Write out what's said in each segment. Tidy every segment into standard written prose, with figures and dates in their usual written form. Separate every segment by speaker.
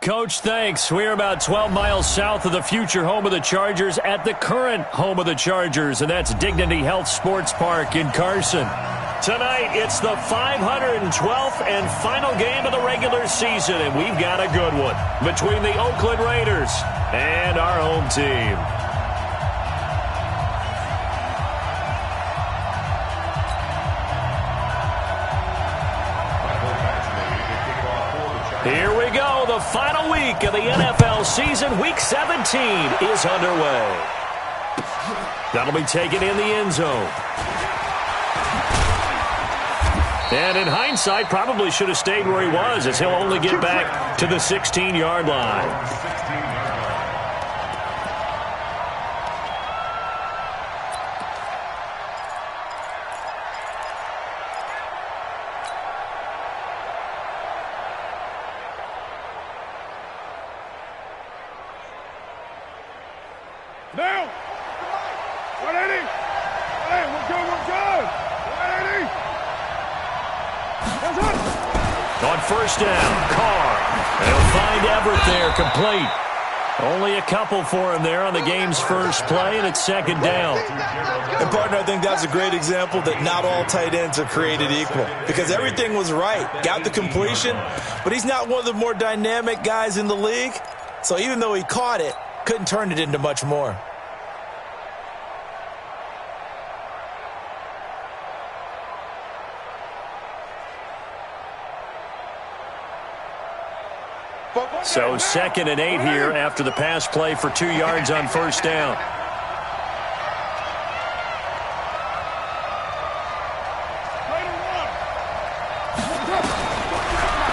Speaker 1: Coach, thanks. We're about 12 miles south of the future home of the Chargers at the current home of the Chargers, and that's Dignity Health Sports Park in Carson. Tonight, it's the 512th and final game of the regular season, and we've got a good one between the Oakland Raiders and our home team. Here we go. The final week of the NFL season. Week 17 is underway. That'll be taken in the end zone. And in hindsight, probably should have stayed where he was, as he'll only get back to the 16-yard line.
Speaker 2: Now! 180! Hey, we're good, we're good! 180! That's it!
Speaker 1: On first down, Carr. They'll find Everett there, complete. Only a couple for him there on the game's first play, and it's second down.
Speaker 3: And, partner, I think that's a great example that not all tight ends are created equal, because everything was right. Got the completion, but he's not one of the more dynamic guys in the league. So even though he caught it, couldn't turn it into much more.
Speaker 1: So 2nd and 8 here after the pass play for 2 yards on first down.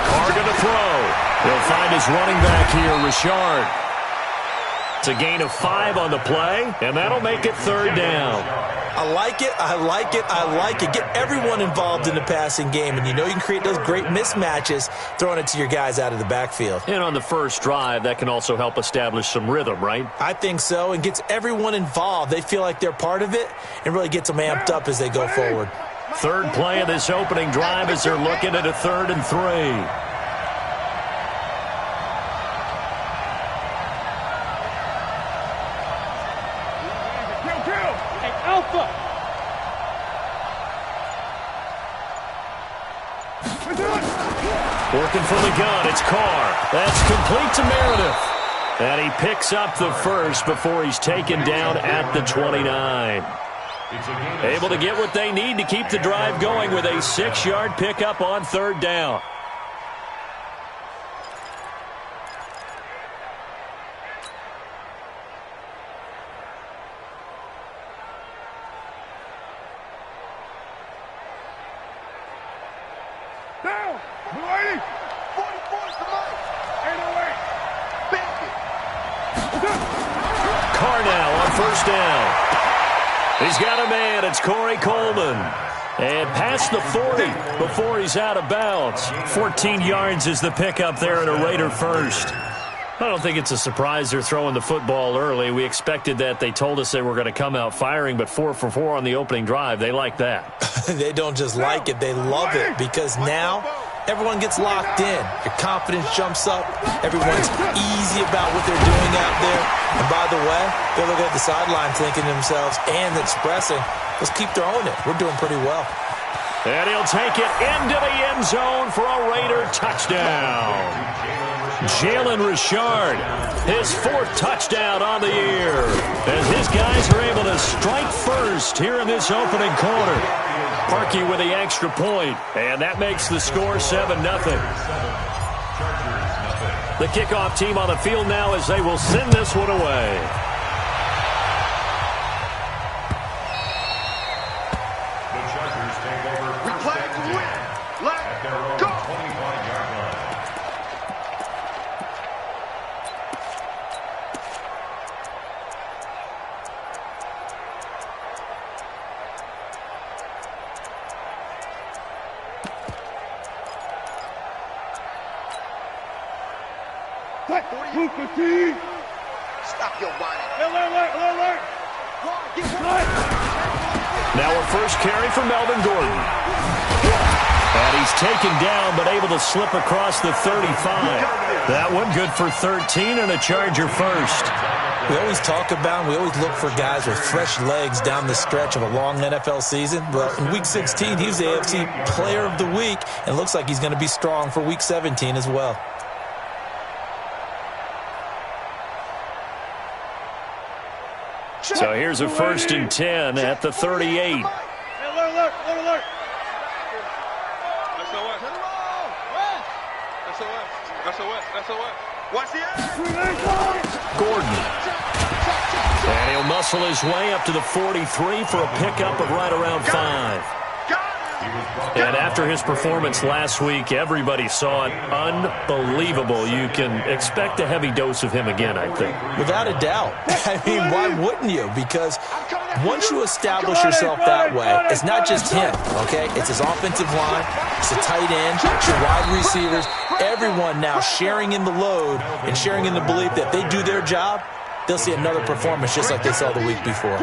Speaker 1: Carr to throw. He'll find his running back here, Richard. It's a gain of 5 on the play, and that'll make it third down.
Speaker 3: I like it, I like it, I like it. Get everyone involved in the passing game, and you know you can create those great mismatches throwing it to your guys out of the backfield.
Speaker 1: And on the first drive, that can also help establish some rhythm, right?
Speaker 3: I think so, and gets everyone involved. They feel like they're part of it and really gets them amped up as they go forward.
Speaker 1: Third play of this opening drive as they're looking at a 3rd and 3. Working from the gun, it's Carr. That's complete to Meredith. And he picks up the first before he's taken down at the 29. Able to get what they need to keep the drive going with a 6-yard pickup on third down.
Speaker 2: Now! 280! 44 to Mike! 808!
Speaker 1: Carr now on first down. He's got a man. It's Corey Coleman. And past the 40 before he's out of bounds. 14 yards is the pickup there and a Raider first. I don't think it's a surprise they're throwing the football early. We expected that. They told us they were going to come out firing, but 4 for 4 on the opening drive. They like that.
Speaker 3: They don't just like it. They love it, because now everyone gets locked in. Your confidence jumps up. Everyone's easy about what they're doing out there. And by the way, they're looking at the sideline thinking to themselves and expressing, let's keep throwing it. We're doing pretty well.
Speaker 1: And he'll take it into the end zone for a Raider touchdown. Jalen Richard, his 4th touchdown on the year, as his guys are able to strike first here in this opening quarter. Parkey with the extra point, and that makes the score 7-0. The kickoff team on the field now as they will send this one away.
Speaker 2: Stop your whining. Alert.
Speaker 1: Now a first carry for Melvin Gordon. And he's taken down, but able to slip across the 35. That one good for 13 and a Charger first.
Speaker 3: We always talk about, we always look for guys with fresh legs down the stretch of a long NFL season. Well, in Week 16, he was the AFC Player of the Week, and looks like he's going to be strong for Week 17 as well.
Speaker 1: So here's a 1st and 10 at the 38.
Speaker 2: Hey, alert. SOS. Watch the
Speaker 1: Gordon. And he'll muscle his way up to the 43 for a pickup of right around 5. And after his performance last week, everybody saw it. Unbelievable. You can expect a heavy dose of him again, I think.
Speaker 3: Without a doubt. I mean, why wouldn't you? Because once you establish yourself that way, it's not just him, okay? It's his offensive line, it's the tight end, it's your wide receivers, everyone now sharing in the load and sharing in the belief that they do their job, they'll see another performance just like they saw the week before.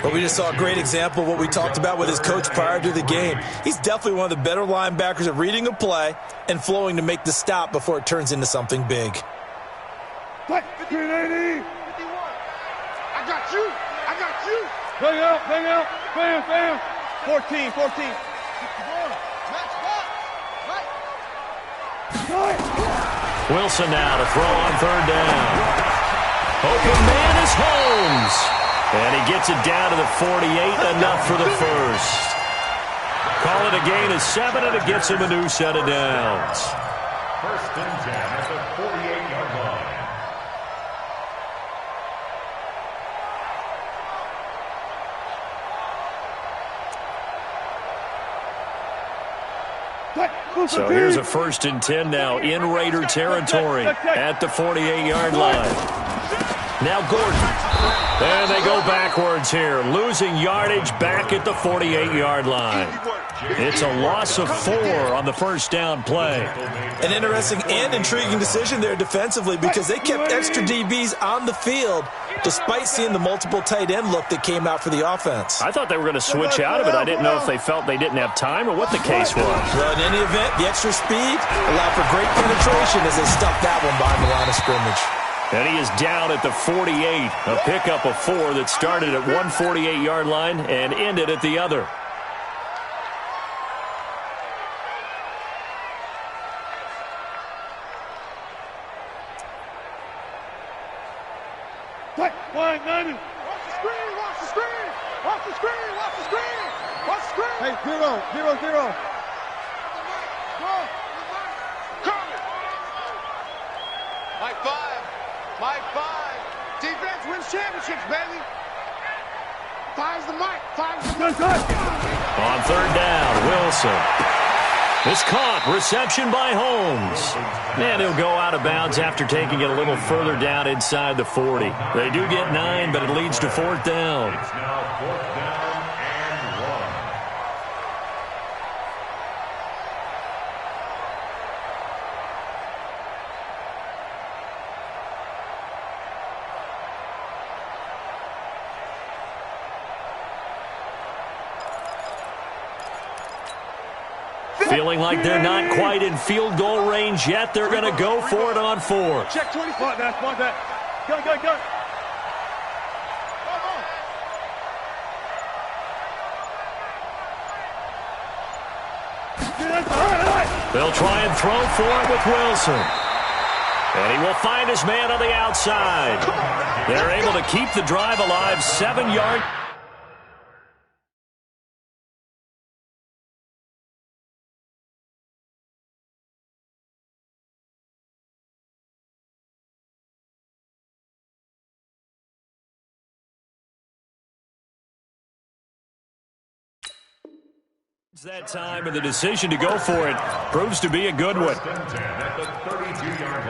Speaker 3: But we just saw a great example of what we talked about with his coach prior to the game. He's definitely one of the better linebackers at reading a play and flowing to make the stop before it turns into something big.
Speaker 2: 380. 51. I got you. Hang out. Bam. 14.
Speaker 1: Wilson now to throw on 3rd down. Open man is Holmes. And he gets it down to the 48, enough for the first. Call it a gain of 7, and it gets him a new set of downs.
Speaker 4: 1st and 10 at the 48-yard
Speaker 2: line.
Speaker 1: So here's a 1st and 10 now in Raider territory at the 48-yard line. Now Gordon. And they go backwards here, losing yardage back at the 48-yard line. It's a loss of 4 on the 1st down play.
Speaker 3: An interesting and intriguing decision there defensively because they kept extra DBs on the field despite seeing the multiple tight end look that came out for the offense.
Speaker 1: I thought they were going to switch out of it. I didn't know if they felt they didn't have time or what the case was.
Speaker 3: Well, in any event, the extra speed allowed for great penetration as they stuffed that one behind the line of scrimmage.
Speaker 1: And he is down at the 48, a pickup of 4 that started at one 48-yard line and ended at the other.
Speaker 2: Watch the screen. Hey, 0. Mike 5. Defense wins championships, baby. Fires the mic.
Speaker 1: On 3rd down, Wilson. It's caught. Reception by Holmes. And he'll go out of bounds after taking it a little further down inside the 40. They do get 9, but it leads to 4th down.
Speaker 4: It's now 4th down and 1.
Speaker 1: Feeling like they're not quite in field goal range yet. They're going to go for it on 4.
Speaker 2: Check 20. Spot that. Go.
Speaker 1: They'll try and throw for it with Wilson. And he will find his man on the outside. They're able to keep the drive alive, 7 yards. It's that time, and the decision to go for it proves to be a good one.
Speaker 4: 1st and 10 at the 32-yard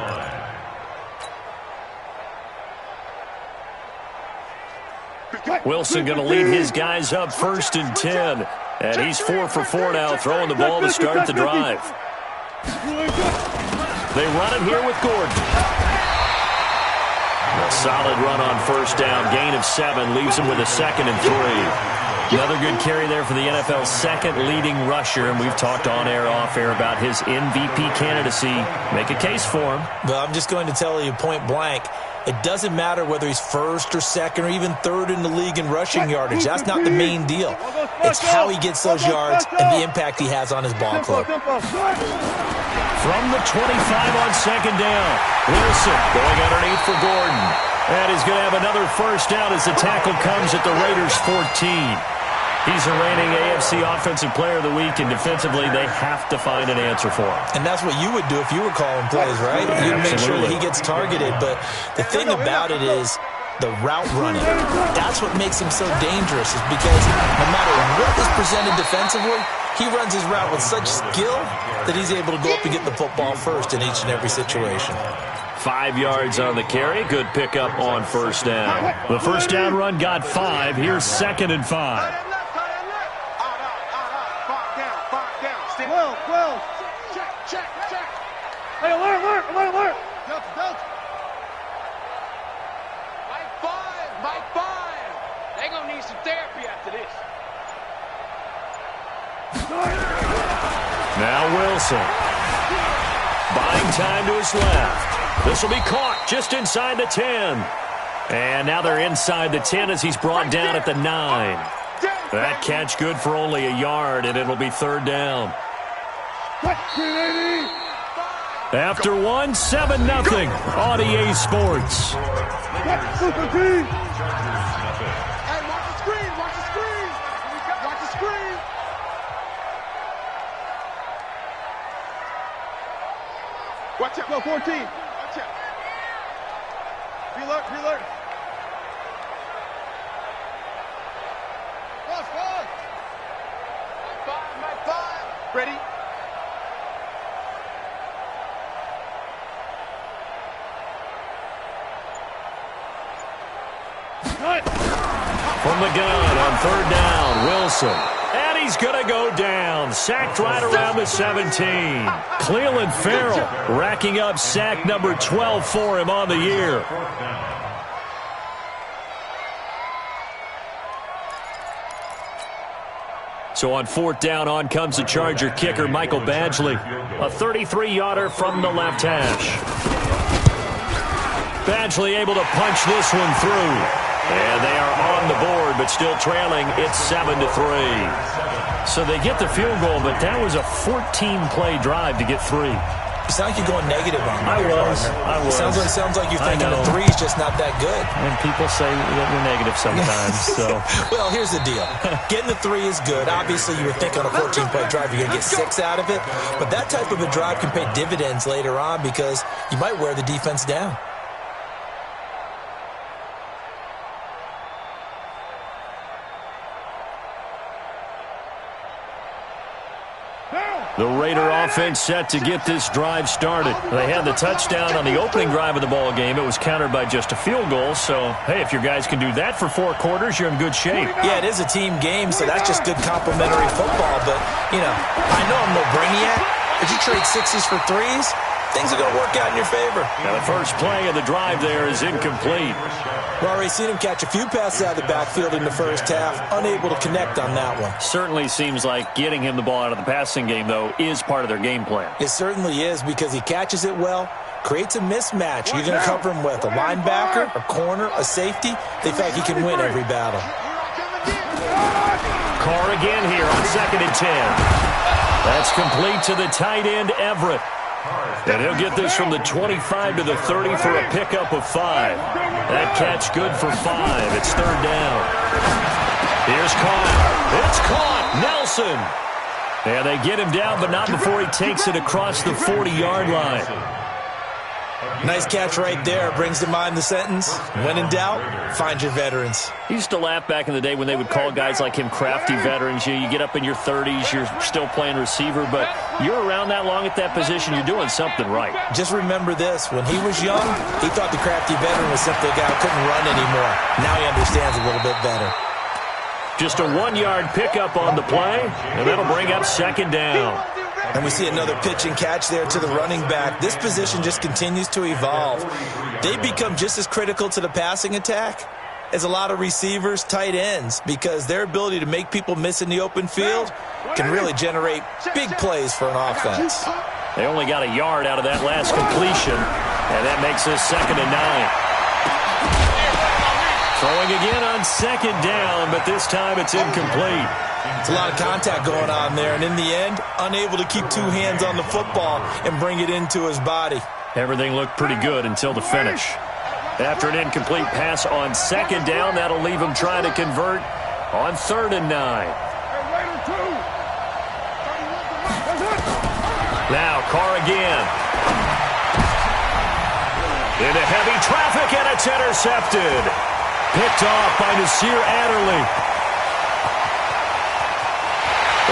Speaker 4: line.
Speaker 1: Wilson going to lead his guys up 1st and 10. And he's 4 for 4 now, throwing the ball to start the drive. They run it here with Gordon. A solid run on 1st down. Gain of 7 leaves him with a 2nd and 3. Another good carry there for the NFL's second leading rusher, and we've talked on air, off air about his MVP candidacy. Make a case for him.
Speaker 3: Well, I'm just going to tell you point blank, it doesn't matter whether he's first or second or even third in the league in rushing yardage. That's not the main deal. It's how he gets those yards and the impact he has on his ball club.
Speaker 1: From the 25 on second down, Wilson going underneath for Gordon. And he's going to have another first down as the tackle comes at the Raiders' 14. He's the reigning AFC Offensive Player of the Week, and defensively they have to find an answer for him.
Speaker 3: And that's what you would do if you were calling plays, right? You'd make sure that he gets targeted. But the thing about it is the route running. That's what makes him so dangerous, is because no matter what is presented defensively, he runs his route with such skill that he's able to go up and get the football first in each and every situation.
Speaker 1: 5 yards on the carry. Good pickup on first down. The first down run got 5. Here's 2nd and 5.
Speaker 2: Hey, alert! Delta. Mike 5. They're going to need some therapy after this.
Speaker 1: Now Wilson. Buying time to his left. This will be caught just inside the 10. And now they're inside the 10 as he's brought down at the 9. That catch good for only a yard, and it'll be 3rd down. After 1, 7-0 on EA Sports.
Speaker 2: Hey, watch the screen. Watch the screen. Watch out. Go, 14. Watch out. Be alert. Cross. Mike 5. Ready?
Speaker 1: From the gun on 3rd down, Wilson. And he's going to go down. Sacked right around the 17. Cleveland Farrell racking up sack number 12 for him on the year. So on 4th down, on comes the Charger kicker, Michael Badgley. A 33-yarder from the left hash. Badgley able to punch this one through. And they are on the board, but still trailing. It's 7-3. So they get the field goal, but that was a 14-play drive to get 3.
Speaker 3: You sound like you're going negative on me.
Speaker 1: I was.
Speaker 3: Sounds like you're thinking the 3's just not that good.
Speaker 1: And people say that we're negative sometimes. So,
Speaker 3: well, here's the deal. Getting the 3 is good. Obviously, you would think on a 14-play drive you're going to get 6 out of it. But that type of a drive can pay dividends later on because you might wear the defense down.
Speaker 1: the Raider offense set to get this drive started. They had the touchdown on the opening drive of the ball game. It was countered by just a field goal. So, hey, if your guys can do that for 4 quarters, you're in good shape.
Speaker 3: Yeah, it is a team game, so that's just good complimentary football. But, you know, I know I'm no brainiac, but you trade 6s for 3s, things are going to work out in your favor.
Speaker 1: Now the first play of the drive there is incomplete.
Speaker 3: We've already seen him catch a few passes out of the backfield in the first half, unable to connect on that one.
Speaker 1: Certainly seems like getting him the ball out of the passing game, though, is part of their game plan.
Speaker 3: It certainly is because he catches it well, creates a mismatch. You're going to cover him with a linebacker, a corner, a safety. They feel like he can win every battle.
Speaker 1: Carr again here on 2nd and 10. That's complete to the tight end, Everett. And he'll get this from the 25 to the 30 for a pickup of 5. That catch good for 5. It's 3rd down. Here's Kyle. It's caught. Nelson. And they get him down, but not before he takes it across the 40-yard line.
Speaker 3: Nice catch right there. Brings to mind the sentence, when in doubt, find your veterans.
Speaker 1: He used to laugh back in the day when they would call guys like him crafty veterans. You get up in your 30s, you're still playing receiver, but you're around that long at that position, you're doing something right.
Speaker 3: Just remember this. When he was young, he thought the crafty veteran was simply a guy who couldn't run anymore. Now he understands a little bit better.
Speaker 1: Just a 1-yard pickup on the play, and that'll bring up 2nd down.
Speaker 3: And we see another pitch and catch there to the running back. This position just continues to evolve. They become just as critical to the passing attack is a lot of receivers, tight ends, because their ability to make people miss in the open field can really generate big plays for an offense.
Speaker 1: They only got a yard out of that last completion, and that makes this 2nd and 9. Throwing again on 2nd down, but this time it's incomplete.
Speaker 3: It's a lot of contact going on there, and in the end, unable to keep 2 hands on the football and bring it into his body.
Speaker 1: Everything looked pretty good until the finish. After an incomplete pass on 2nd down, that'll leave him trying to convert on 3rd and 9. Now Carr again. Into heavy traffic, and it's intercepted. Picked off by Nasir Adderley.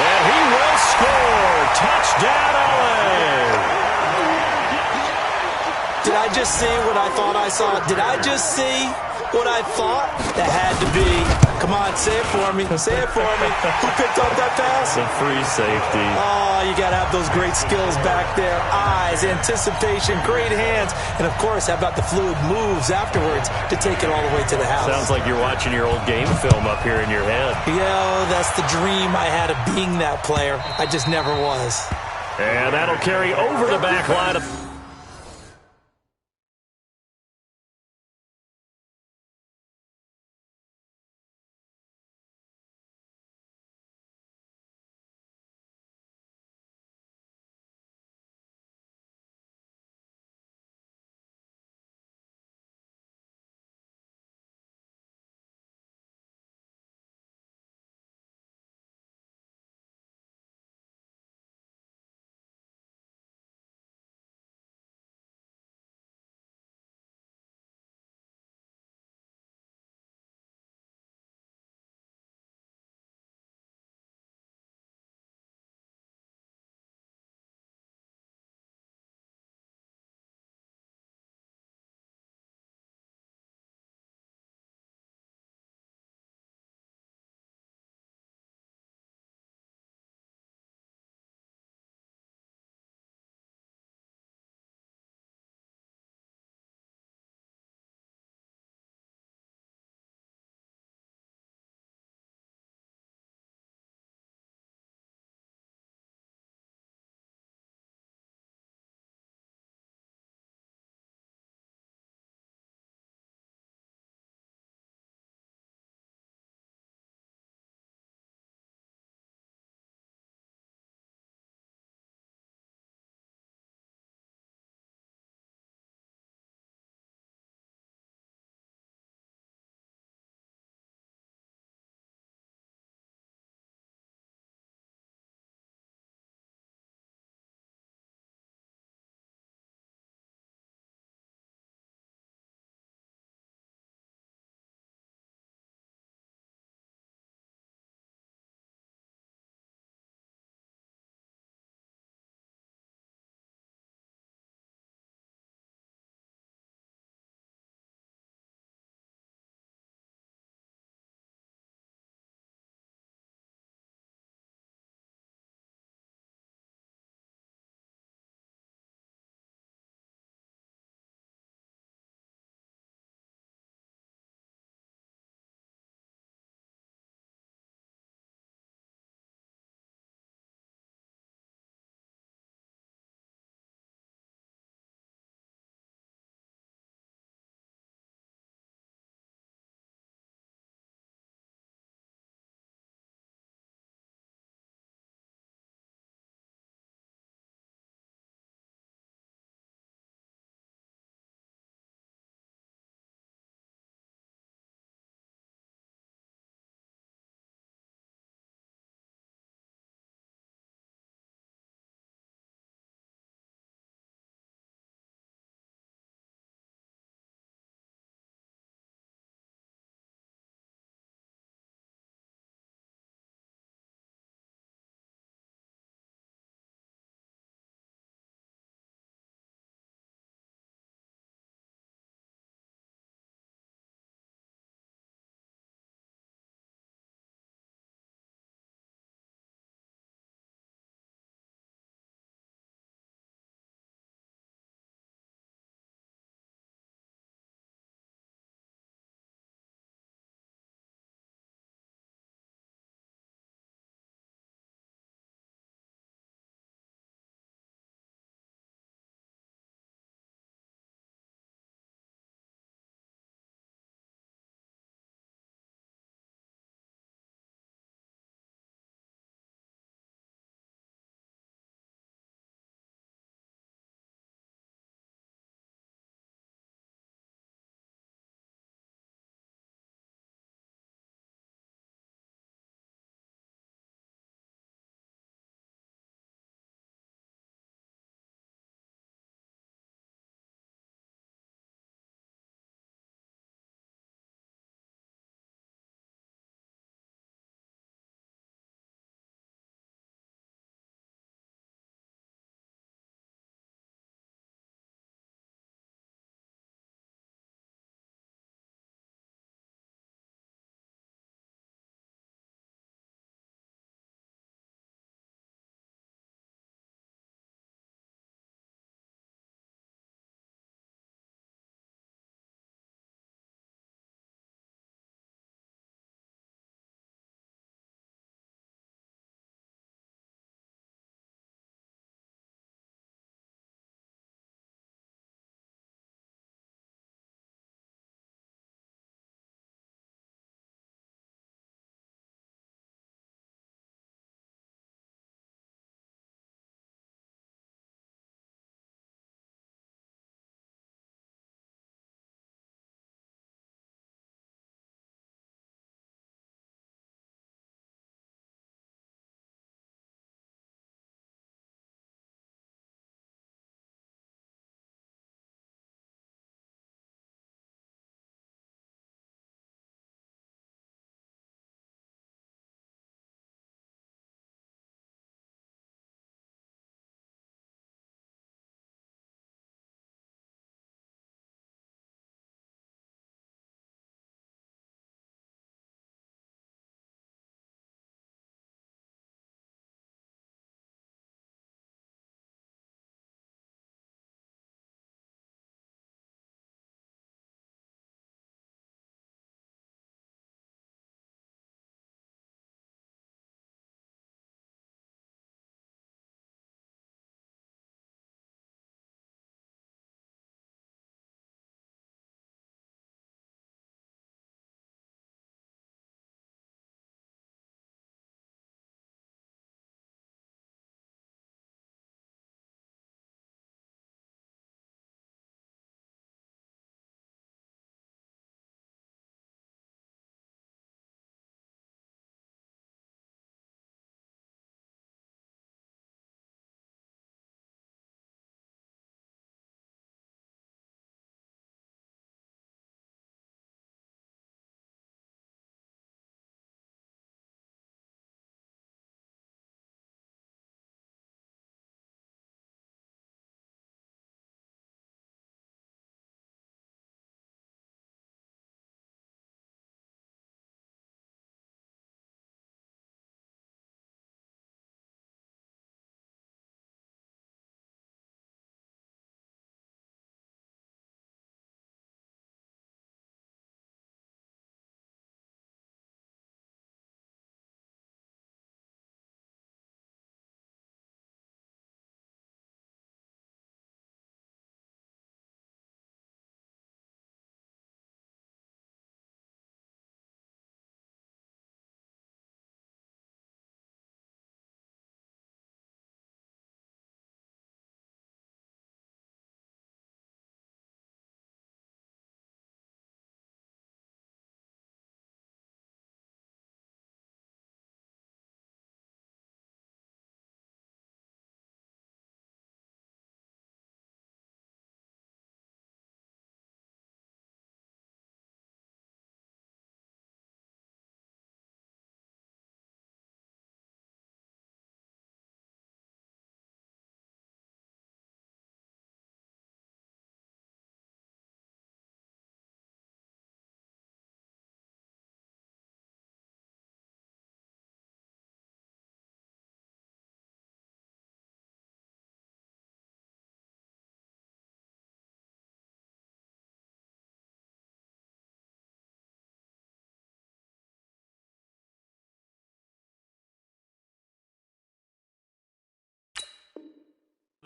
Speaker 1: And he will score. Touchdown, LA.
Speaker 3: Did I just see what I thought I saw? Did I just see what I thought? That had to be. Come on, say it for me. Say it for me. Who picked up that pass?
Speaker 1: The free safety.
Speaker 3: Oh, you got to have those great skills back there. Eyes, anticipation, great hands. And, of course, how about the fluid moves afterwards to take it all the way to the house?
Speaker 1: Sounds like you're watching your old game film up here in your head.
Speaker 3: Yeah, that's the dream I had of being that player. I just never was.
Speaker 1: And that'll carry over the back line of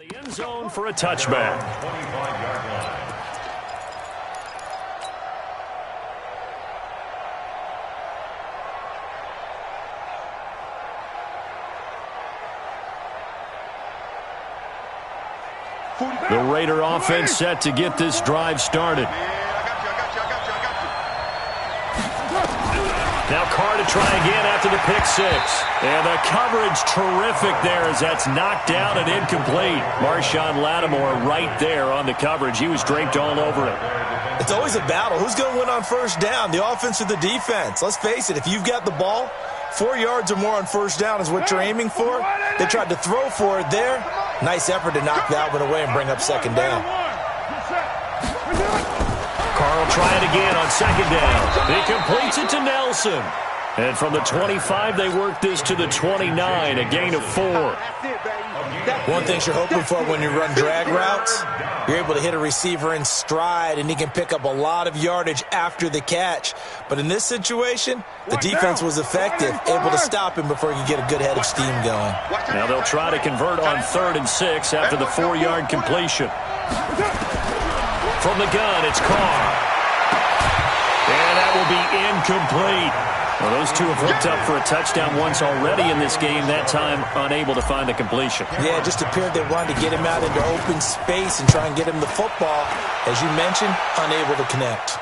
Speaker 1: The end zone for a touchback.
Speaker 4: 25-yard line.
Speaker 1: The Raider offense set to get this drive started. Now Carr to try again after the pick six. And the coverage terrific there as that's knocked down and incomplete. Marshawn Lattimore right there on the coverage. He was draped all over it.
Speaker 3: It's always a battle. Who's going to win on first down, the offense or the defense? Let's face it, if you've got the ball, 4 yards or more on first down is what you're aiming for. They tried to throw for it there. Nice effort to knock that one away and bring up second down.
Speaker 1: Carl try it again on second down. He completes it to Nelson. And from the 25, they work this to the 29, a gain of 4.
Speaker 3: One thing you're hoping for when you run drag routes, you're able to hit a receiver in stride, and he can pick up a lot of yardage after the catch. But in this situation, the defense was effective, able to stop him before he could get a good head of steam going.
Speaker 1: Now they'll try to convert on 3rd and 6 after the 4-yard completion. From the gun, it's Carr. And that will be incomplete. Well, those two have hooked up for a touchdown once already in this game, that time unable to find the completion.
Speaker 3: Yeah, it just appeared they wanted to get him out into open space and try and get him the football. As you mentioned, unable to connect.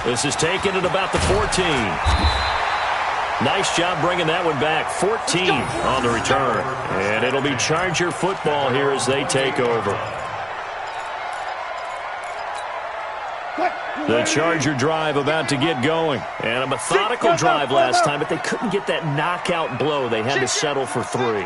Speaker 1: This is taken at about the 14. Nice job bringing that one back. 14 on the return. And it'll be Charger football here as they take over. The Charger drive about to get going. And a methodical drive last time, but they couldn't get that knockout blow. They had to settle for 3.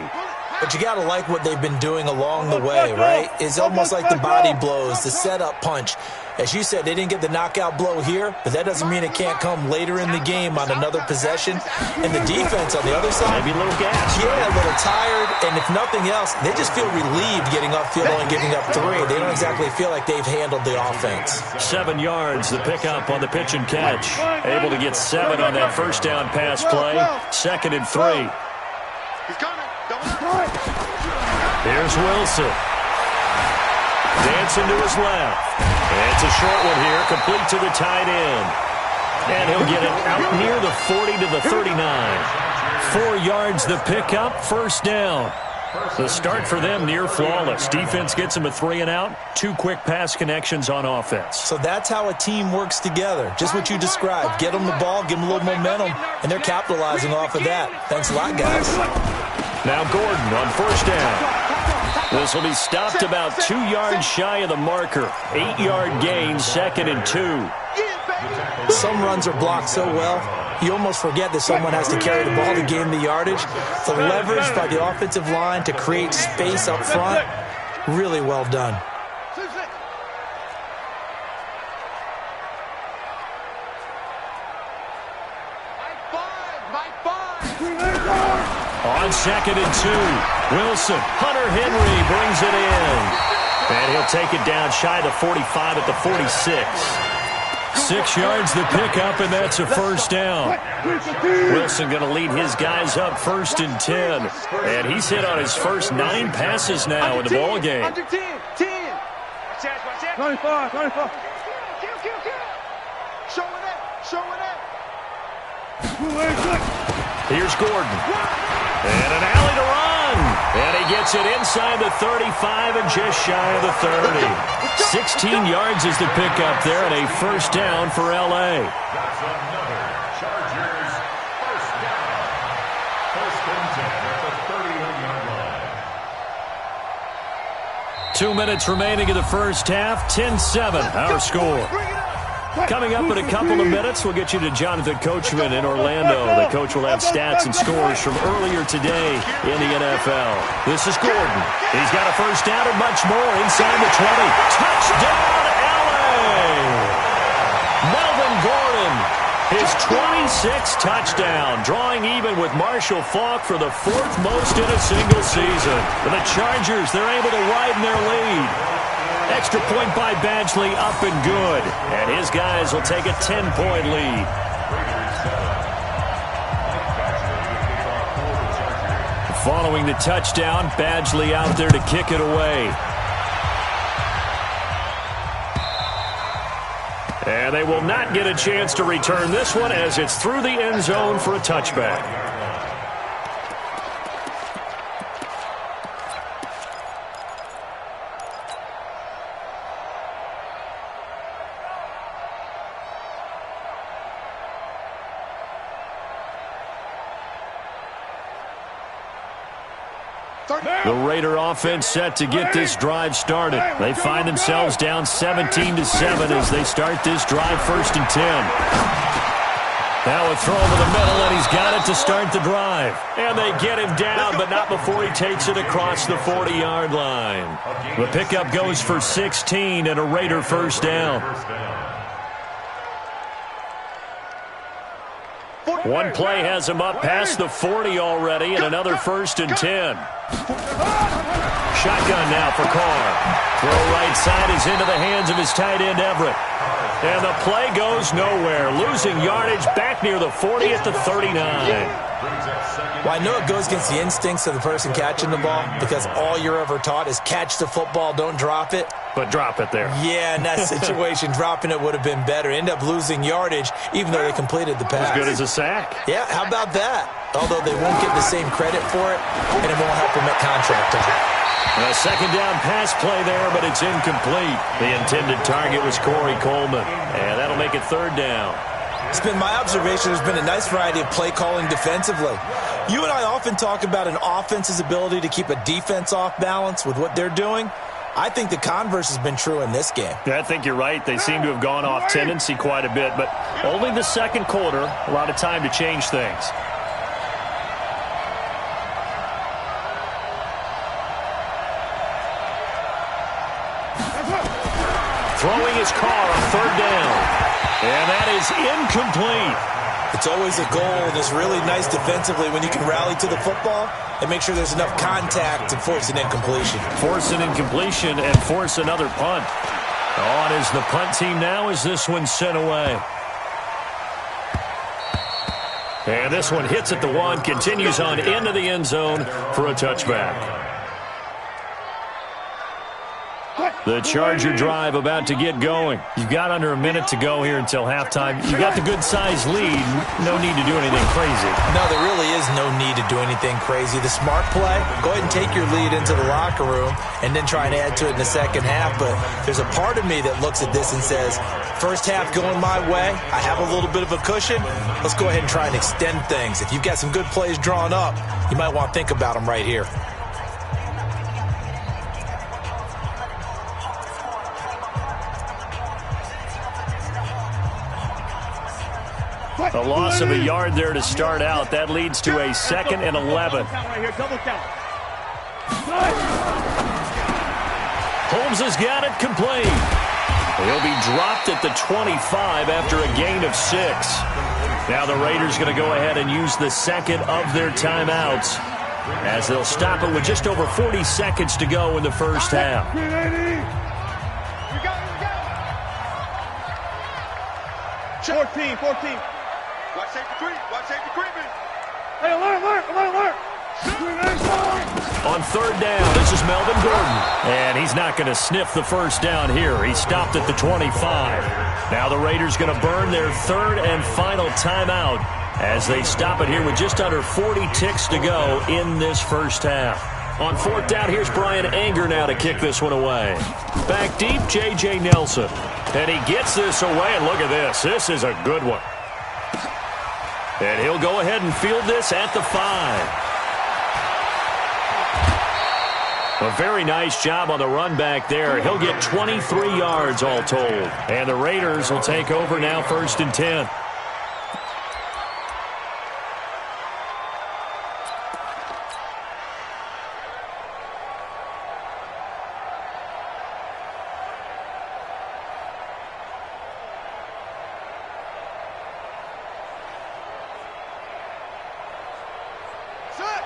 Speaker 3: But you got to like what they've been doing along the way, right? It's almost like the body blows, the setup punch. As you said, they didn't get the knockout blow here, but that doesn't mean it can't come later in the game on another possession. And the defense on the other side,
Speaker 1: maybe a little gas.
Speaker 3: Yeah, a little tired. And if nothing else, they just feel relieved getting upfield and giving up 3. They don't exactly feel like they've handled the offense.
Speaker 1: 7 yards, the pickup on the pitch and catch. Able to get 7 on that first down pass play. 2nd and 3. Here's Wilson. Dancing to his left. And it's a short one here, complete to the tight end. And he'll get it out near the 40 to the 39. 4 yards the pickup, first down. The start for them near flawless. Defense gets them a 3 and out. 2 quick pass connections on offense.
Speaker 3: So that's how a team works together. Just what you described. Get them the ball, give them a little momentum, and they're capitalizing off of that. Thanks a lot, guys.
Speaker 1: Now Gordon on first down. This will be stopped about 2 yards shy of the marker. 8-yard gain, 2nd and 2.
Speaker 3: Some runs are blocked so well, you almost forget that someone has to carry the ball to gain the yardage. The leverage by the offensive line to create space up front, really well done.
Speaker 1: On 2nd and 2, Wilson, Hunter Henry brings it in. And he'll take it down shy of the 45 at the 46. 6 yards the pickup, and that's a first down. Wilson going to lead his guys up 1st and 10. And he's hit on his first 9 passes now in the ball game.
Speaker 2: Under 10. 25. Showing it.
Speaker 1: Here's Gordon. And an alley to run. And he gets it inside the 35 and just shy of the 30. 16 yards is the pickup there, and a first down for L.A.
Speaker 4: That's another Chargers first down. 1st and 10 at the 31-yard line.
Speaker 1: 2 minutes remaining in the first half. 10-7, our score. Coming up in a couple of minutes, we'll get you to Jonathan Coachman in Orlando. The coach will have stats and scores from earlier today in the NFL. This is Gordon. He's got a first down and much more inside the 20. Touchdown, LA! Melvin Gordon, his 26th touchdown, drawing even with Marshall Faulk for the 4th most in a single season. For the Chargers, they're able to widen their lead. Extra point by Badgley, up and good. And his guys will take a 10-point lead. Following the touchdown, Badgley out there to kick it away. And they will not get a chance to return this one as it's through the end zone for a touchback. The Raider offense set to get this drive started. They find themselves down 17-7 as they start this drive, 1st and 10. Now a throw over the middle, and he's got it to start the drive. And they get him down, but not before he takes it across the 40-yard line. The pickup goes for 16 and a Raider 1st down. One play has him up past the 40 already, and another 1st and 10. Shotgun now for Carr. Throw right side is into the hands of his tight end, Everett. And the play goes nowhere. Losing yardage back near the 40 at the 39.
Speaker 3: Well, I know it goes against the instincts of the person catching the ball because all you're ever taught is catch the football, don't drop it.
Speaker 1: But drop it there.
Speaker 3: Yeah, in that situation, dropping it would have been better. End up losing yardage even though they completed the pass.
Speaker 1: As good as a sack.
Speaker 3: Yeah, how about that? Although they won't get the same credit for it, and it won't help them at contract time.
Speaker 1: A second down pass play there, but it's incomplete. The intended target was Corey Coleman, and that'll make it 3rd down.
Speaker 3: It's been my observation there's been a nice variety of play calling defensively. You and I often talk about an offense's ability to keep a defense off balance with what they're doing. I think the converse has been true in this game.
Speaker 1: Yeah, I think you're right. They seem to have gone off tendency quite a bit, but only the second quarter, a lot of time to change things. Throwing his Carr on 3rd down. And that is incomplete.
Speaker 3: It's always a goal, and it's really nice defensively when you can rally to the football and make sure there's enough contact to force an incompletion.
Speaker 1: Force an incompletion and force another punt. On is the punt team now as this one's sent away. And this one hits at the 1, continues on into the end zone for a touchback. The Charger drive about to get going. You've got under a minute to go here until halftime. You've got the good-sized lead. No need to do anything crazy.
Speaker 3: No, there really is no need to do anything crazy. The smart play, go ahead and take your lead into the locker room and then try and add to it in the second half. But there's a part of me that looks at this and says, first half going my way, I have a little bit of a cushion. Let's go ahead and try and extend things. If you've got some good plays drawn up, you might want to think about them right here.
Speaker 1: A loss of a yard there to start out. That leads to a 2nd and 11. Holmes has got it complete. He'll be dropped at the 25 after a gain of 6. Now the Raiders going to go ahead and use the second of their timeouts as they'll stop it with just over 40 seconds to go in the first half.
Speaker 2: 14. Watch safety creep. Watch safety creeping. Hey, alert.
Speaker 1: On 3rd down, this is Melvin Gordon. And he's not going to sniff the first down here. He stopped at the 25. Now the Raiders going to burn their 3rd and final timeout as they stop it here with just under 40 ticks to go in this first half. On 4th down, here's Brian Anger now to kick this one away. Back deep, J.J. Nelson. And he gets this away, and look at this. This is a good one. And he'll go ahead and field this at the 5. A very nice job on the run back there. He'll get 23 yards all told. And the Raiders will take over now 1st and 10.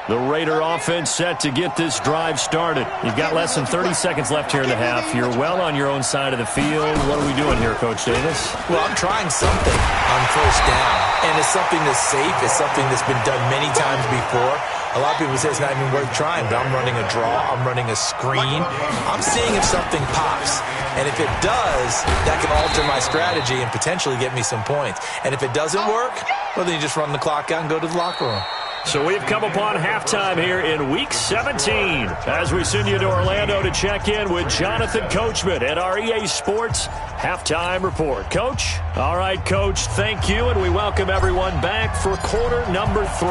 Speaker 1: The Raider offense set to get this drive started. You've got less than 30 seconds left here in the half. You're well on your own side of the field. What are we doing here, Coach Davis?
Speaker 3: Well, I'm trying something on 1st down, and it's something that's safe. It's something that's been done many times before. A lot of people say it's not even worth trying, but I'm running a draw. I'm running a screen. I'm seeing if something pops. And if it does, that can alter my strategy and potentially get me some points. And if it doesn't work, well, then you just run the clock out and go to the locker room.
Speaker 1: So we've come upon halftime here in Week 17 as we send you to Orlando to check in with Jonathan Coachman at our EA Sports Halftime Report. Coach? All right, Coach, thank you, and we welcome everyone back for quarter number 3.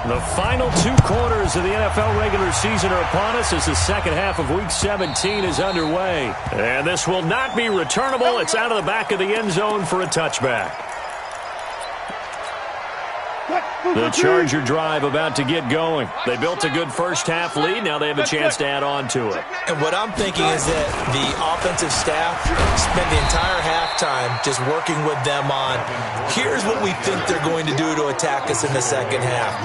Speaker 1: The final 2 quarters of the NFL regular season are upon us as the second half of Week 17 is underway. And this will not be returnable. It's out of the back of the end zone for a touchback. The Charger drive about to get going. They built a good first-half lead. Now they have a chance to add on to it.
Speaker 3: And what I'm thinking is that the offensive staff spent the entire halftime just working with them on, here's what we think they're going to do to attack us in the second half.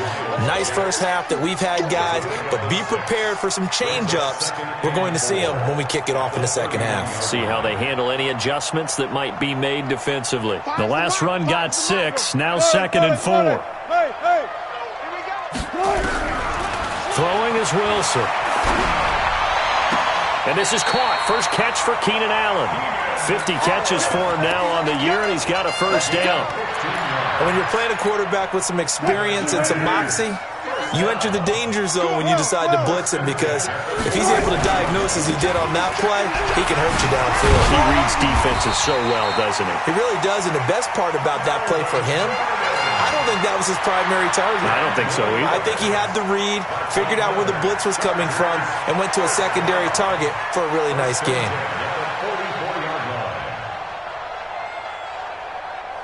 Speaker 3: Nice first half that we've had, guys, but be prepared for some change-ups. We're going to see them when we kick it off in the second half.
Speaker 1: See how they handle any adjustments that might be made defensively. The last run got 6, now 2nd and 4. Throwing is Wilson. And this is caught. First catch for Keenan Allen. 50 catches for him now on the year, and he's got a first down.
Speaker 3: And when you're playing a quarterback with some experience and some moxie, you enter the danger zone when you decide to blitz him, because if he's able to diagnose as he did on that play, he can hurt you downfield.
Speaker 1: He reads defenses so well, doesn't he?
Speaker 3: He really does, and the best part about that play for him, I don't think that was his primary target.
Speaker 1: I don't think so either.
Speaker 3: I think he had the read, figured out where the blitz was coming from, and went to a secondary target for a really nice game.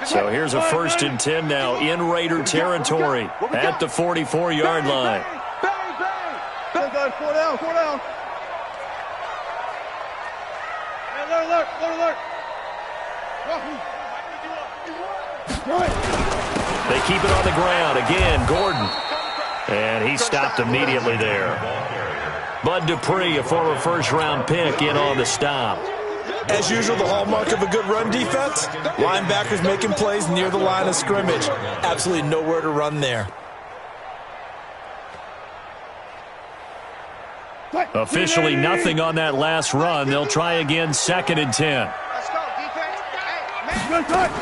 Speaker 1: So here's a 1st and 10 now in Raider territory at the 44-yard line.
Speaker 2: Four down. Alert.
Speaker 1: They keep it on the ground. Again, Gordon. And he stopped immediately there. Bud Dupree, a former first-round pick, in on the stop.
Speaker 3: As usual, the hallmark of a good run defense, linebackers making plays near the line of scrimmage. Absolutely nowhere to run there.
Speaker 1: Officially nothing on that last run. They'll try again, 2nd and 10.
Speaker 2: Let's go, defense.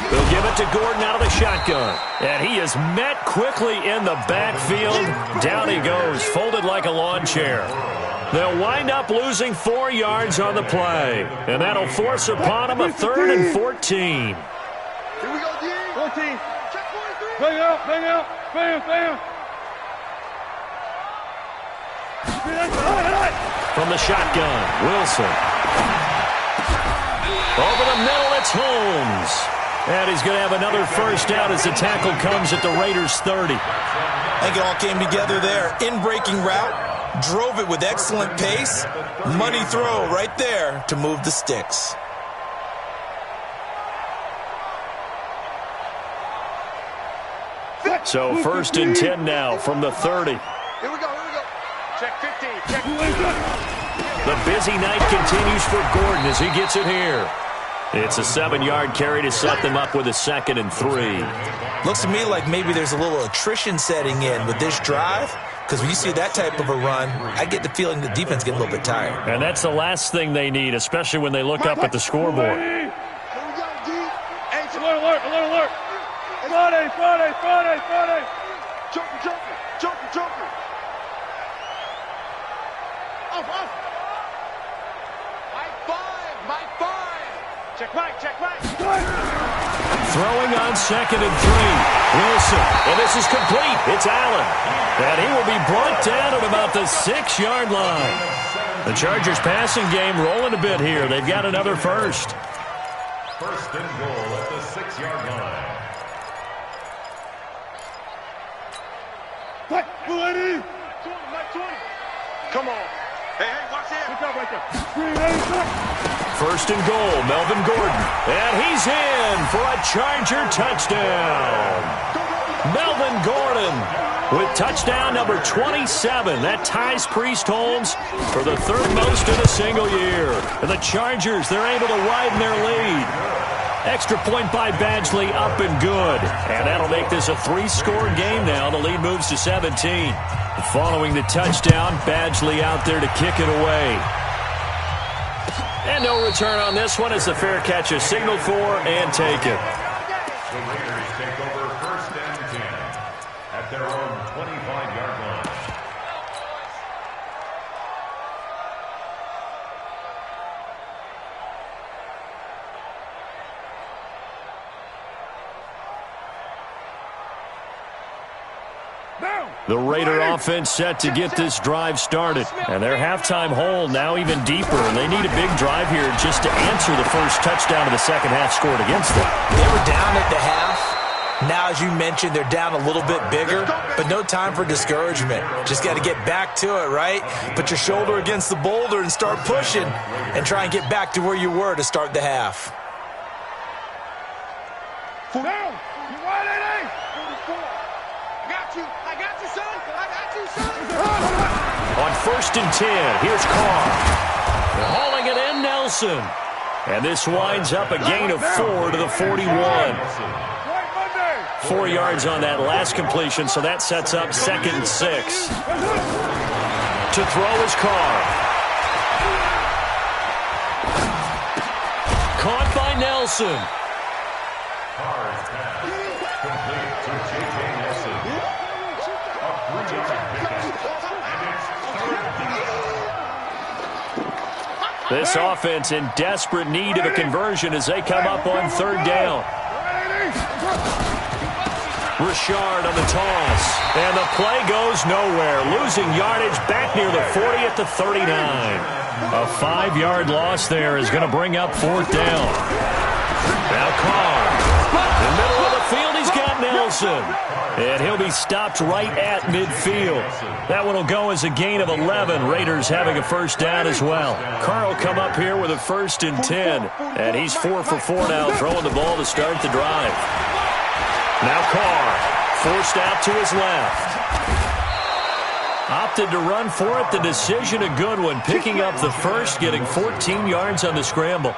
Speaker 1: They'll give it to Gordon out of the shotgun. And he is met quickly in the backfield. Down he goes, folded like a lawn chair. They'll wind up losing 4 yards on the play. And that'll force upon him a 3rd and 14.
Speaker 2: Here we go, D. 14. Check 43. Bang out. Bam.
Speaker 1: From the shotgun, Wilson. Over the middle, it's Holmes. And he's going to have another first down as the tackle comes at the Raiders' 30.
Speaker 3: I think it all came together there. In-breaking route, drove it with excellent pace. Money throw right there to move the sticks.
Speaker 1: So 1st and 10 now from the 30.
Speaker 2: Here we go. Check 15. Check 15.
Speaker 1: The busy night continues for Gordon as he gets it here. It's a 7-yard carry to set them up with a 2nd and 3.
Speaker 3: Looks to me like maybe there's a little attrition setting in with this drive, because when you see that type of a run, I get the feeling the defense getting a little bit tired.
Speaker 1: And that's the last thing they need, especially when they look up at the scoreboard.
Speaker 2: Here we go, D. Hey, alert. Friday. Joker. Off. Mike 5. Check Mike.
Speaker 1: Throwing on 2nd and 3. Wilson. And this is complete. It's Allen. And he will be brought down at about the 6-yard line. The Chargers passing game rolling a bit here. They've got another first.
Speaker 4: 1st and goal at the 6-yard line.
Speaker 2: Mike 20. Come on. Hey, watch here. Good job right there.
Speaker 1: 1st and goal, Melvin Gordon. And he's in for a Charger touchdown. Melvin Gordon with touchdown number 27. That ties Priest Holmes for the 3rd most in a single year. And the Chargers, they're able to widen their lead. Extra point by Badgley, up and good. And that'll make this a 3-score game now. The lead moves to 17. Following the touchdown, Badgley out there to kick it away. And no return on this one as the fair catch is signaled for and taken.
Speaker 4: The Raiders take over first and 10 at their own 25-yard line.
Speaker 1: The Raider offense set to get this drive started. And their halftime hole now even deeper. And they need a big drive here just to answer the first touchdown of the second half scored against them.
Speaker 3: They were down at the half. Now, as you mentioned, they're down a little bit bigger, but no time for discouragement. Just got to get back to it, right? Put your shoulder against the boulder and start pushing and try and get back to where you were to start the half.
Speaker 1: On first and 10, here's Carr. They're hauling it in, Nelson. And this winds up a gain of 4 to the 41. 4 yards on that last completion, so that sets up 2nd and 6. To throw is Carr. Caught by Nelson.
Speaker 4: Carr's pass complete to J.J. Nelson. A 3-yard pickup, and it's 3rd down.
Speaker 1: This offense in desperate need of a conversion as they come up on 3rd down. Richard on the toss. And the play goes nowhere. Losing yardage back near the 40 at the 39. A 5-yard loss there is going to bring up 4th down. Now Carr. In the middle of the field, he's got Nelson. And he'll be stopped right at midfield. That one will go as a gain of 11. Raiders having a first down as well. Carr will come up here with a 1st and 10. And he's 4 for 4 now, throwing the ball to start the drive. Now Carr, forced out to his left. Opted to run for it. The decision a good one. Picking up the first, getting 14 yards on the scramble.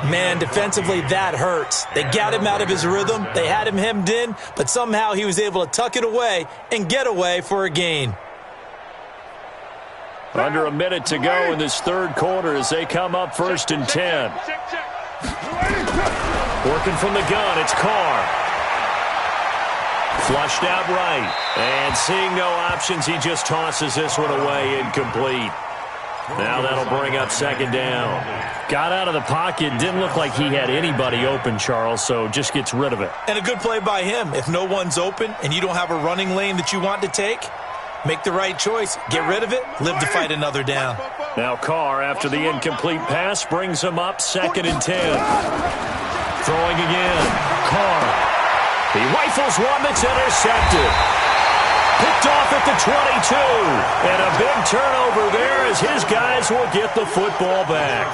Speaker 3: Man, defensively, that hurts. They got him out of his rhythm. They had him hemmed in, but somehow he was able to tuck it away and get away for a gain.
Speaker 1: Under a minute to go in this 3rd quarter as they come up 1st and 10. Working from the gun, it's Carr. Flushed out right. And seeing no options, he just tosses this one away, incomplete. Now that'll bring up 2nd down. Got out of the pocket. Didn't look like he had anybody open, Charles, so just gets rid of it.
Speaker 3: And a good play by him. If no one's open and you don't have a running lane that you want to take, make the right choice. Get rid of it. Live to fight another down.
Speaker 1: Now Carr, after the incomplete pass, brings him up 2nd and 10. Throwing again. Carr. He rifles one that's intercepted. Picked off at the 22. And a big turnover there as his guys will get the football back.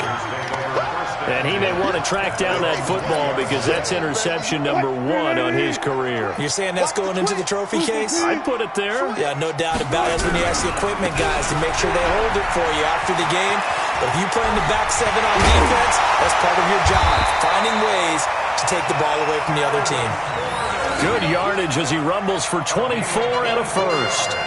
Speaker 1: And he may want to track down that football because that's interception number 1 on his career.
Speaker 3: You're saying that's going into the trophy case?
Speaker 1: I'd put it there.
Speaker 3: Yeah, no doubt about it. That's when you ask the equipment guys to make sure they hold it for you after the game. But if you play in the back 7 on defense, that's part of your job, finding ways to take the ball away from the other team.
Speaker 1: Good yardage as he rumbles for 24 and a first.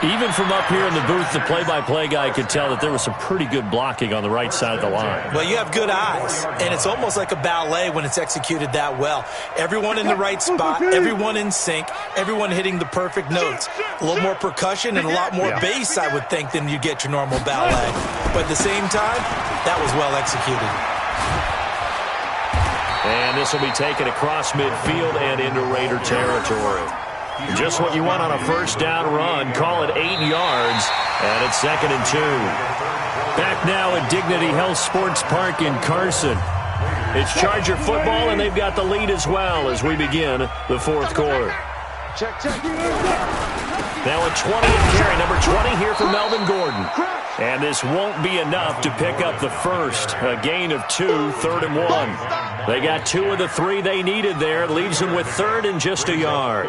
Speaker 1: Even from up here in the booth, the play-by-play guy could tell that there was some pretty good blocking on the right side of the line.
Speaker 3: Well, you have good eyes, and it's almost like a ballet when it's executed that well. Everyone in the right spot, everyone in sync, everyone hitting the perfect notes. A little more percussion and a lot more bass, I would think, than you get your normal ballet. But at the same time, that was well executed.
Speaker 1: And this will be taken across midfield and into Raider territory. Just what you want on a first down run. Call it 8 yards, and it's 2nd and 2. Back now at Dignity Health Sports Park in Carson. It's Charger football, and they've got the lead as well as we begin the 4th quarter. Now a 20th carry, number 20 here for Melvin Gordon. And this won't be enough to pick up the first. A gain of 2, 3rd and 1. They got 2 of the 3 they needed there. Leaves them with 3rd and just a yard.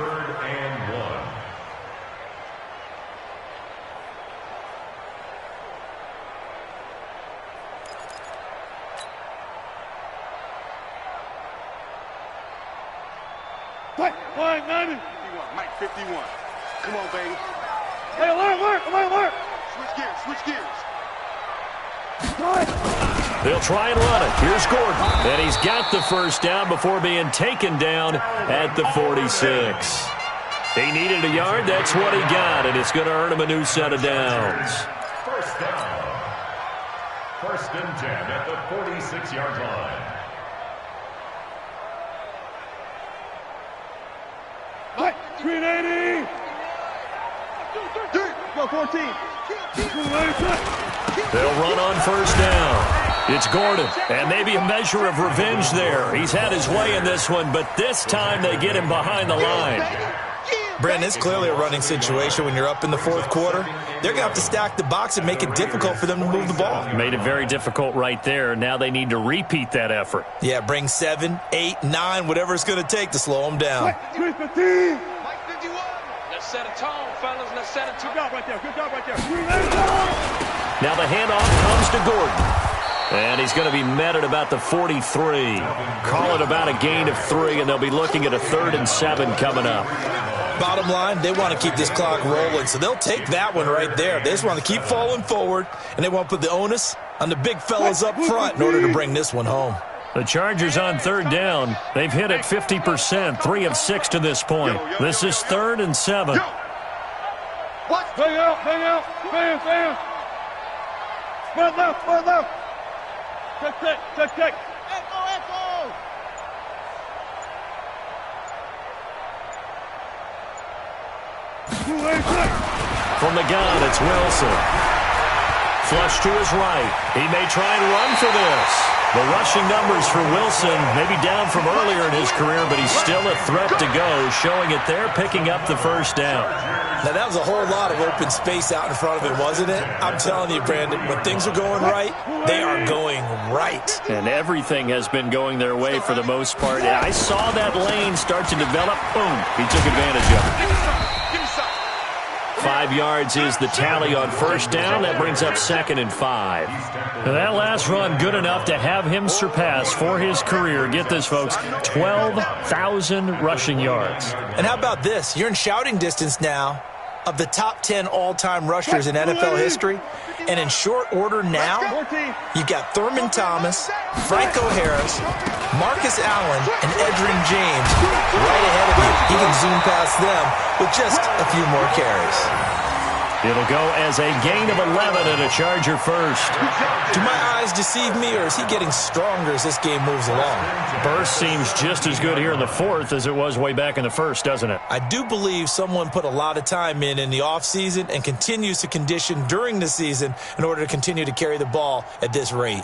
Speaker 2: Wait, 90. 51, Mike 51. Come on, baby. Hey, alert. Switch gears.
Speaker 1: They'll try and run it. Here's Gordon. And he's got the first down before being taken down at the 46. He needed a yard. That's what he got, and it's going to earn him a new set of downs.
Speaker 4: First down. 1st and 10 at the 46-yard line.
Speaker 2: Mike, 380. Go 14.
Speaker 1: They'll run on first down. It's Gordon, and maybe a measure of revenge there. He's had his way in this one, but this time they get him behind the line.
Speaker 3: Brandon, it's clearly a running situation when you're up in the 4th quarter. They're going to have to stack the box and make it difficult for them to move the ball.
Speaker 1: Made it very difficult right there. Now they need to repeat that effort.
Speaker 3: Yeah, bring 7, 8, 9, whatever it's going to take to slow them down.
Speaker 2: 315.
Speaker 5: Mike 51. Let's set a tone, fellas. Let's set a tone.
Speaker 2: Good job right there.
Speaker 1: Now the handoff comes to Gordon. And he's going to be met at about the 43. Call it about a gain of 3, and they'll be looking at a 3rd and 7 coming up.
Speaker 3: Bottom line, they want to keep this clock rolling, so they'll take that one right there. They just want to keep falling forward, and they want to put the onus on the big fellas up front in order to bring this one home.
Speaker 1: The Chargers on 3rd down. They've hit it 50%, 3 of 6 to this point. This is 3rd and 7.
Speaker 2: Hang out. Fan. Spread left. Check. Echo.
Speaker 1: From the gun, it's Wilson. Flush to his right. He may try and run for this. The rushing numbers for Wilson may be down from earlier in his career, but he's still a threat to go, showing it there, picking up the first down.
Speaker 3: Now, that was a whole lot of open space out in front of him, wasn't it? I'm telling you, Brandon, when things are going right, they are going right.
Speaker 1: And everything has been going their way for the most part. I saw that lane start to develop. Boom. He took advantage of it. 5 yards is the tally on first down. That brings up 2nd and 5. That last run good enough to have him surpass for his career, get this, folks, 12,000 rushing yards.
Speaker 3: And how about this? You're in shouting distance now of the top 10 all-time rushers in NFL history. And in short order now, you've got Thurman Thomas, Franco Harris, Marcus Allen, and Edgerrin James right ahead of you. He can zoom past them with just a few more carries.
Speaker 1: It'll go as a gain of 11 and a Charger first.
Speaker 3: Do my eyes deceive me, or is he getting stronger as this game moves along?
Speaker 1: Burst seems just as good here in the 4th as it was way back in the 1st, doesn't it?
Speaker 3: I do believe someone put a lot of time in the offseason and continues to condition during the season in order to continue to carry the ball at this rate.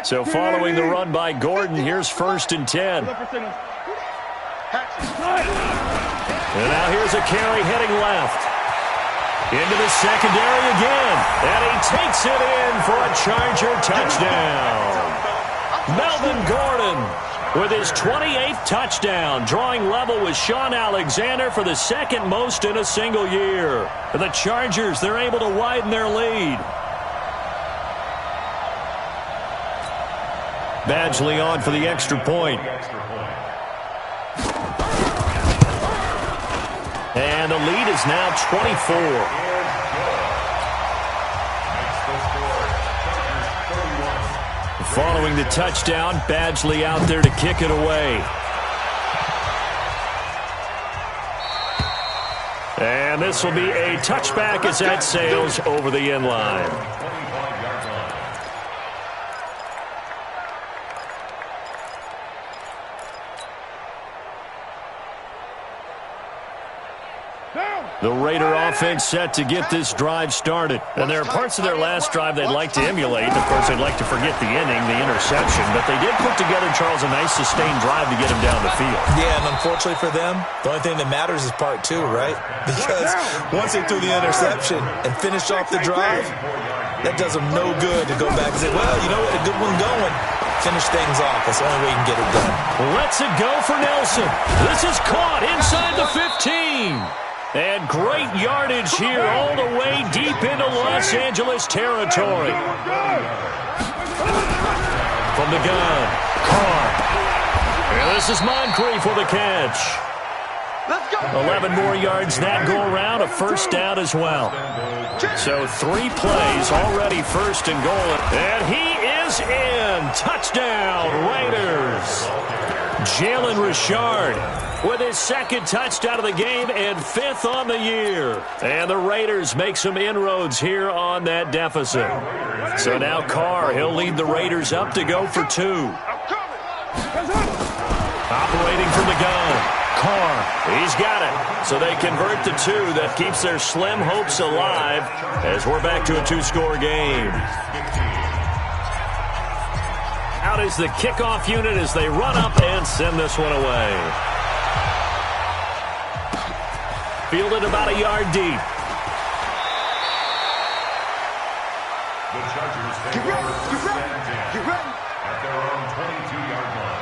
Speaker 1: So following the run by Gordon, here's 1st and 10. And now here's a carry heading left. Into the secondary again. And he takes it in for a Charger touchdown. Melvin Gordon with his 28th touchdown, drawing level with Sean Alexander for the 2nd most in a single year. For the Chargers, they're able to widen their lead. Badgley on for the extra point. And the lead is now 24. Following the touchdown, Badgley out there to kick it away. And this will be a touchback as that sails over the end line. The Raider offense set to get this drive started. And there are parts of their last drive they'd like to emulate. Of course, they'd like to forget the inning, the interception. But they did put together, Charles, a nice sustained drive to get him down the field.
Speaker 3: Yeah, and unfortunately for them, the only thing that matters is part 2, right? Because once they threw the interception and finished off the drive, that does them no good to go back and say, well, you know what, a good one going. Finish things off. That's the only way you can get it done.
Speaker 1: Let's it go for Nelson. This is caught inside the 15. And great yardage here all the way deep into Los Angeles territory. From the gun, Carr. And this is Moncrief with a catch.
Speaker 5: Let's go.
Speaker 1: 11 more yards that go around, a first down as well. So 3 plays already first and goal. And he is in. Touchdown, Raiders. Jalen Richard with his second touchdown of the game and 5th on the year. And the Raiders make some inroads here on that deficit. So now Carr, he'll lead the Raiders up to go for 2. Operating from the gun. Carr, he's got it. So they convert to 2. That keeps their slim hopes alive as we're back to a 2-score game. Out is the kickoff unit as they run up and send this one away. Fielded about a yard deep.
Speaker 4: The Chargers take over first and 10 at their own 22-yard line.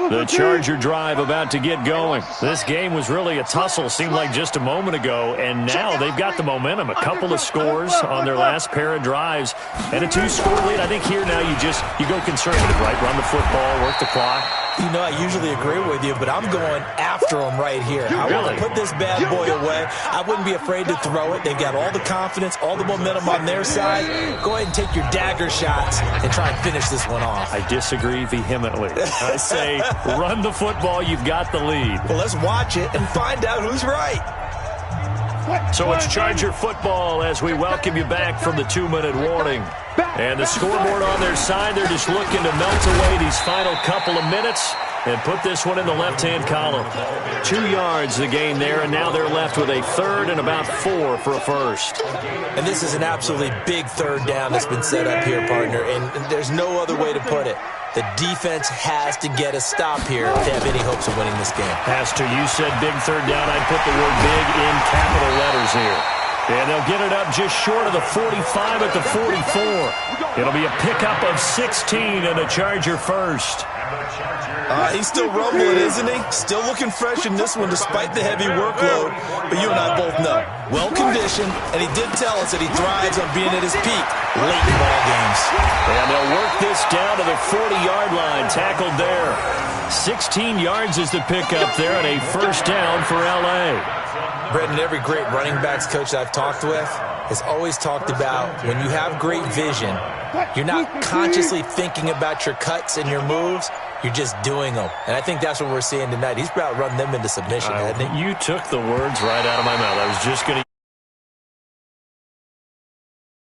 Speaker 1: The Charger drive about to get going. This game was really a tussle, seemed like just a moment ago, and now they've got the momentum. A couple of scores on their last pair of drives, and a 2-score lead. I think here now you go conservative, right? Run the football, work the clock.
Speaker 3: You know, I usually agree with you, but I'm going after him right here. I want to put this bad boy away. I wouldn't be afraid to throw it. They've got all the confidence, all the momentum on their side. Go ahead and take your dagger shots and try and finish this one off.
Speaker 1: I disagree vehemently. I say run the football. You've got the lead.
Speaker 3: Well, let's watch it and find out who's right.
Speaker 1: So it's Charger football as we welcome you back from the 2-minute warning. And the scoreboard on their side, they're just looking to melt away these final couple of minutes and put this one in the left-hand column. 2 yards the gain there, and now they're left with a 3rd and about 4 for a first.
Speaker 3: And this is an absolutely big 3rd down that's been set up here, partner, and there's no other way to put it. The defense has to get a stop here if they have any hopes of winning this game.
Speaker 1: Pastor, you said big 3rd down. I'd put the word big in capital letters here. And they'll get it up just short of the 45 at the 44. It'll be a pickup of 16 and a Charger first.
Speaker 3: He's still rumbling, isn't he? Still looking fresh in this one despite the heavy workload. But you and I both know, well-conditioned, and he did tell us that he thrives on being at his peak late in ball games.
Speaker 1: And they'll work this down to the 40-yard line, tackled there. 16 yards is the pickup there, and a first down for L.A.
Speaker 3: Brendan, every great running backs coach that I've talked with has always talked about when you have great vision, you're not consciously thinking about your cuts and your moves. You're just doing them. And I think that's what we're seeing tonight. He's about running them into submission, hasn't he?
Speaker 1: You took the words right out of my mouth. I was just going to